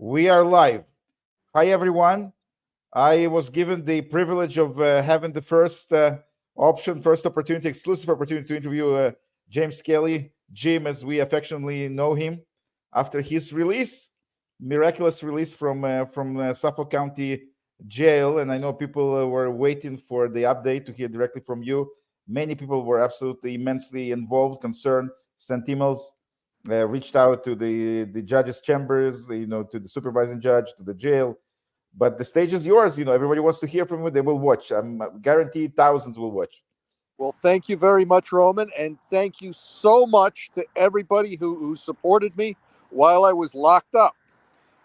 We are live. Hi, everyone. I was given the privilege of having the first first opportunity, exclusive opportunity to interview James Kelly, Jim, as we affectionately know him, after his release, miraculous release from Suffolk County Jail. And I know people were waiting for the update to hear directly from you. Many people were absolutely immensely involved, concerned, sent emails, reached out to the judges' chambers, to the supervising judge, to the jail. But the stage is yours. Everybody wants to hear from you. They will watch. I'm guaranteed thousands will watch. Well, thank you very much, Roman, and thank you so much to everybody who supported me while I was locked up.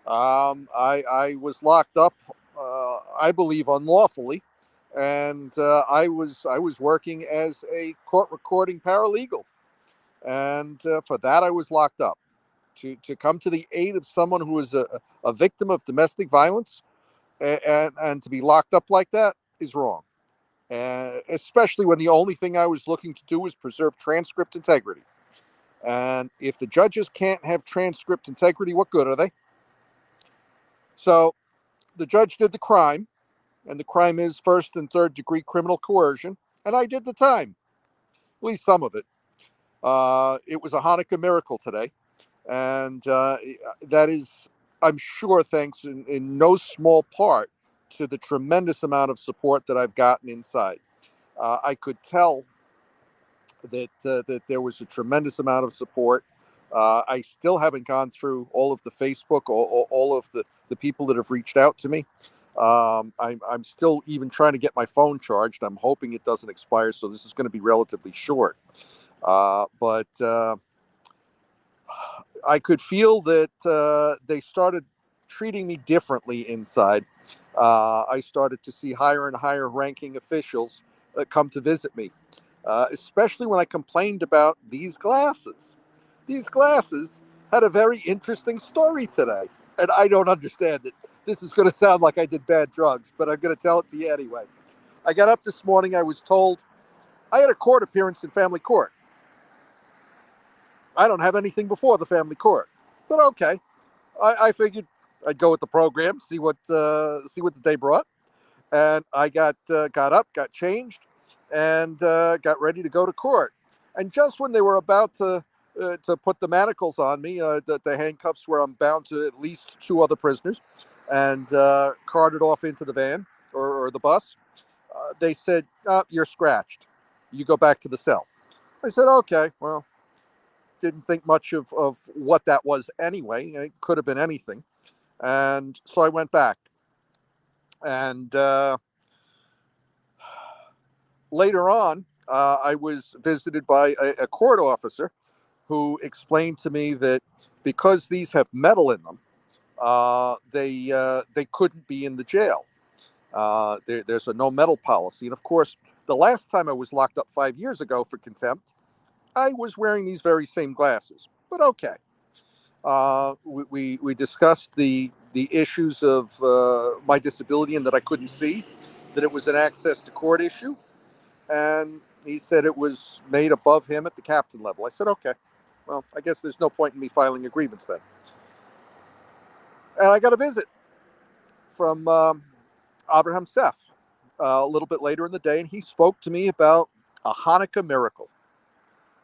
I was locked up, I believe, unlawfully, and I was working as a court recording paralegal, and for that I was locked up. To come to the aid of someone who is a victim of domestic violence and to be locked up like that is wrong. Especially when the only thing I was looking to do was preserve transcript integrity. And if the judges can't have transcript integrity, what good are they? So the judge did the crime, and the crime is first and third degree criminal coercion, and I did the time, at least some of it. It was a Hanukkah miracle today, and that is, I'm sure, thanks in no small part to the tremendous amount of support that I've gotten inside. I could tell that there was a tremendous amount of support. I still haven't gone through all of the Facebook, all of the people that have reached out to me. I'm still even trying to get my phone charged. I'm hoping it doesn't expire, so this is going to be relatively short. But I could feel that they started treating me differently inside. I started to see higher and higher ranking officials come to visit me. Especially when I complained about these glasses. These glasses had a very interesting story today, and I don't understand it. This is going to sound like I did bad drugs, but I'm going to tell it to you anyway. I got up this morning. I was told I had a court appearance in family court. I don't have anything before the family court, but okay. I figured I'd go with the program, see what the day brought, and I got up, got changed, and got ready to go to court. And just when they were about to put the manacles on me, the handcuffs where I'm bound to at least two other prisoners, and carted off into the van or the bus, they said, "You're scratched. You go back to the cell." I said, "Okay, well." Didn't think much of what that was anyway. It could have been anything. And so I went back. And later on, I was visited by a court officer who explained to me that because these have metal in them, they couldn't be in the jail. There's a no metal policy. And of course, the last time I was locked up 5 years ago for contempt, I was wearing these very same glasses. But okay. We discussed the issues of my disability and that I couldn't see, that it was an access to court issue, and he said it was made above him at the captain level. I said, okay, well, I guess there's no point in me filing a grievance then. And I got a visit from Abraham Seth a little bit later in the day, and he spoke to me about a Hanukkah miracle.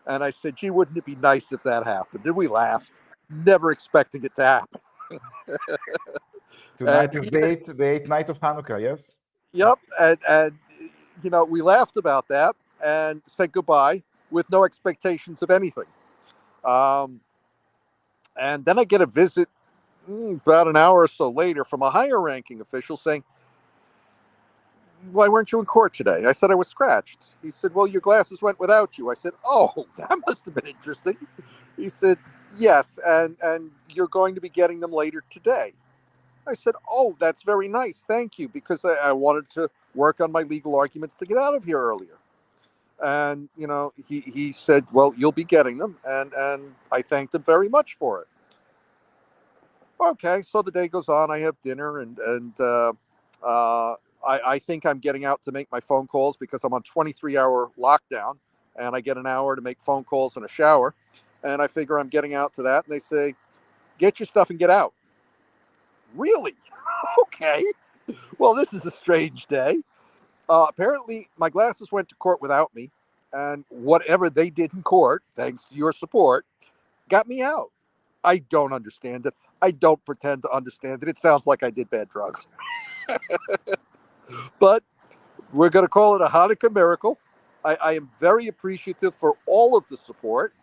And I said, gee, wouldn't it be nice if that happened? And we laughed, never expecting it to happen. Tonight is the eighth night of Hanukkah, yes? Yep. And we laughed about that and said goodbye with no expectations of anything. And then I get a visit about an hour or so later from a higher ranking official saying, why weren't you in court today? I said I was scratched. He said, well, your glasses went without you. I said, oh, that must have been interesting. He said, yes, and you're going to be getting them later today. I said, oh, that's very nice. Thank you, because I wanted to work on my legal arguments to get out of here earlier. And, he said, well, you'll be getting them. And I thanked him very much for it. Okay, so the day goes on. I have dinner, and I think I'm getting out to make my phone calls because I'm on 23-hour lockdown, and I get an hour to make phone calls and a shower. And I figure I'm getting out to that, and they say, get your stuff and get out. Really? Okay. Well, this is a strange day. Apparently, my glasses went to court without me, and whatever they did in court, thanks to your support, got me out. I don't understand it. I don't pretend to understand it. It sounds like I did bad drugs. But we're going to call it a Hanukkah miracle. I am very appreciative for all of the support.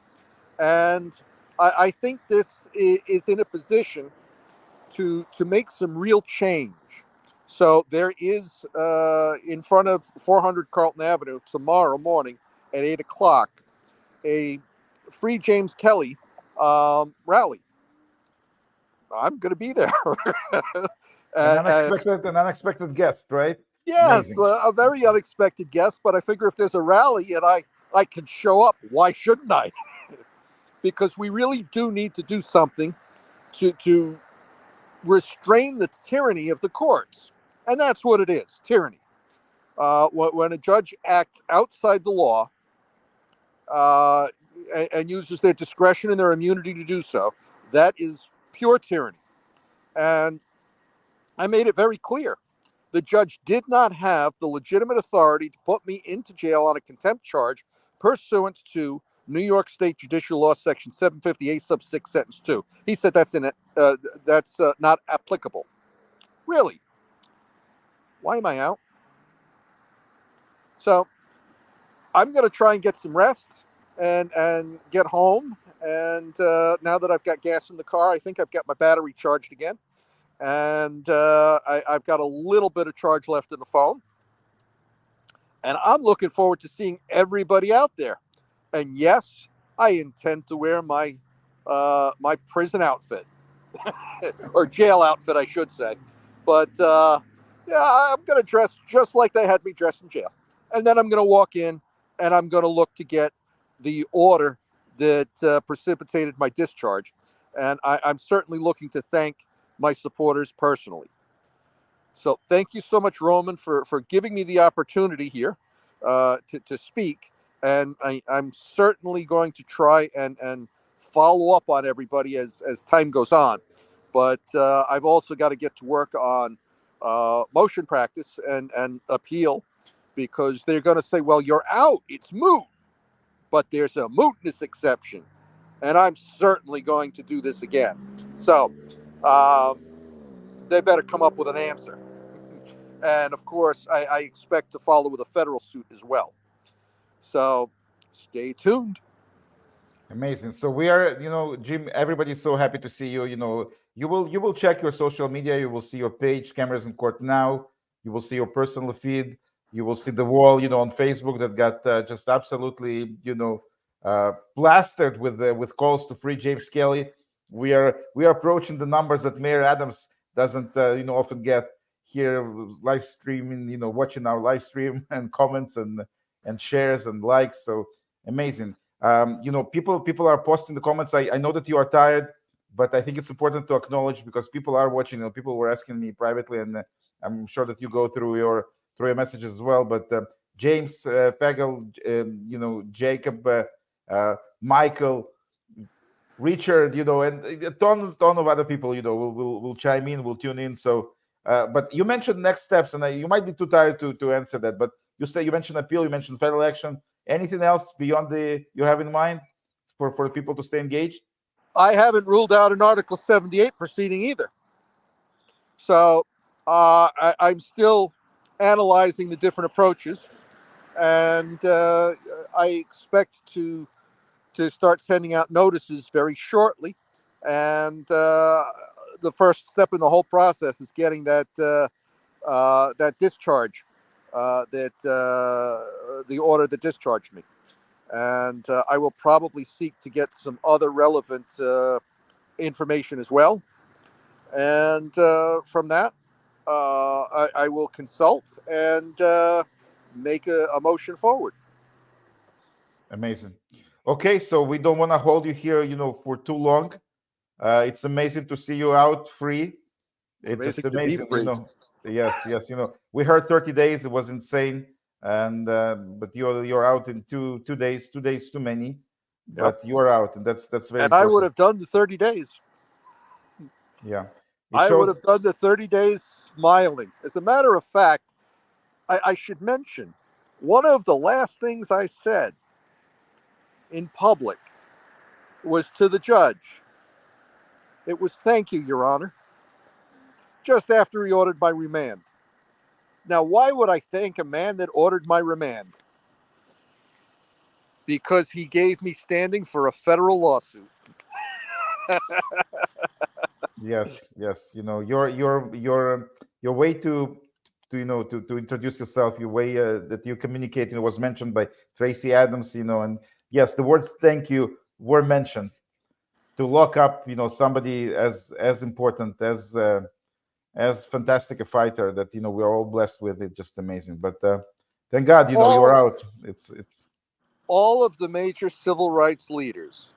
And I think this is in a position to make some real change. So there is in front of 400 Carlton Avenue tomorrow morning at 8 o'clock a Free James Kelly rally. I'm going to be there. An unexpected guest, right? Yes, Amazing. a very unexpected guest, but I figure if there's a rally and I can show up, why shouldn't I? Because we really do need to do something to restrain the tyranny of the courts. And that's what it is, tyranny. When a judge acts outside the law uh, and uses their discretion and their immunity to do so, that is pure tyranny. And I made it very clear. The judge did not have the legitimate authority to put me into jail on a contempt charge pursuant to New York State Judicial Law Section 758 sub 6 sentence 2. He said that's not applicable. Really? Why am I out? So I'm going to try and get some rest and get home. And now that I've got gas in the car, I think I've got my battery charged again. And I've got a little bit of charge left in the phone. And I'm looking forward to seeing everybody out there. And yes, I intend to wear my my prison outfit or jail outfit, I should say. But yeah, I'm going to dress just like they had me dressed in jail. And then I'm going to walk in and I'm going to look to get the order that precipitated my discharge. And I'm certainly looking to thank my supporters personally. So thank you so much, Roman, for giving me the opportunity here to speak. And I'm certainly going to try and follow up on everybody as time goes on. But I've also got to get to work on motion practice and appeal because they're going to say, well, you're out. It's moot. But there's a mootness exception. And I'm certainly going to do this again. So they better come up with an answer. And of course, I expect to follow with a federal suit as well. So stay tuned. Amazing. So we are, Jim, everybody's so happy to see you. You will check your social media, you will see your page, Cameras in Court Now, you will see your personal feed, you will see the wall, on Facebook that got just absolutely, plastered with calls to free James Kelly. We are approaching the numbers that Mayor Adams doesn't often get here live streaming, watching our live stream and comments and shares and likes. So amazing. People are posting the comments. I know that you are tired, but I think it's important to acknowledge because people are watching. People were asking me privately, and I'm sure that you go through your messages as well. But James, Pagel, Jacob, Michael, Richard, and a ton of other people, will chime in, will tune in. So, but you mentioned next steps, and you might be too tired to answer that. But you mentioned appeal, you mentioned federal action. Anything else beyond you have in mind for people to stay engaged? I haven't ruled out an Article 78 proceeding either. So I'm still analyzing the different approaches, and I expect to start sending out notices very shortly. And the first step in the whole process is getting that discharge, the order that discharged me. And I will probably seek to get some other relevant information as well. And from that, I will consult and make a motion forward. Amazing. Okay, so we don't want to hold you here, for too long. It's amazing to see you out free. It's just Amazing to be amazing, free. Yes, yes. We heard 30 days. It was insane, and but you're out in 2 days. 2 days too many, Yeah. but you are out, and that's very And I would important. have done the 30 days. Yeah. I would have done the 30 days smiling. As a matter of fact, I should mention one of the last things I said in public was to the judge. It was, "Thank you, Your Honor," just after he ordered my remand. Now, why would I thank a man that ordered my remand? Because he gave me standing for a federal lawsuit. Yes, yes. Your way to introduce yourself, your way that you communicate, was mentioned by Tracy Adams, and yes, the words "thank you" were mentioned to lock up, somebody as important, as fantastic a fighter that we're all blessed with. It's just amazing. But thank God, you're All, out. It's all of the major civil rights leaders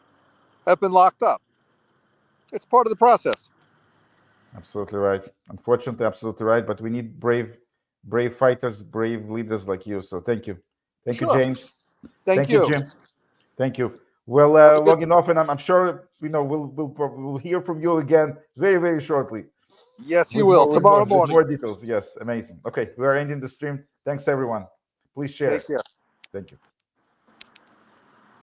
have been locked up. It's part of the process. absolutely right. Unfortunately, absolutely right. But we need brave fighters, brave leaders like you. So thank you, Sure. James. Thank Thank you, you. Jim. Thank you. Well, Have a good. logging off, and I'm sure we'll hear from you again very, very shortly Yes, you with will more with more tomorrow with morning. more details. Yes, amazing. Okay, we are ending the stream. Thanks, everyone. Please share. Take care. Thank you.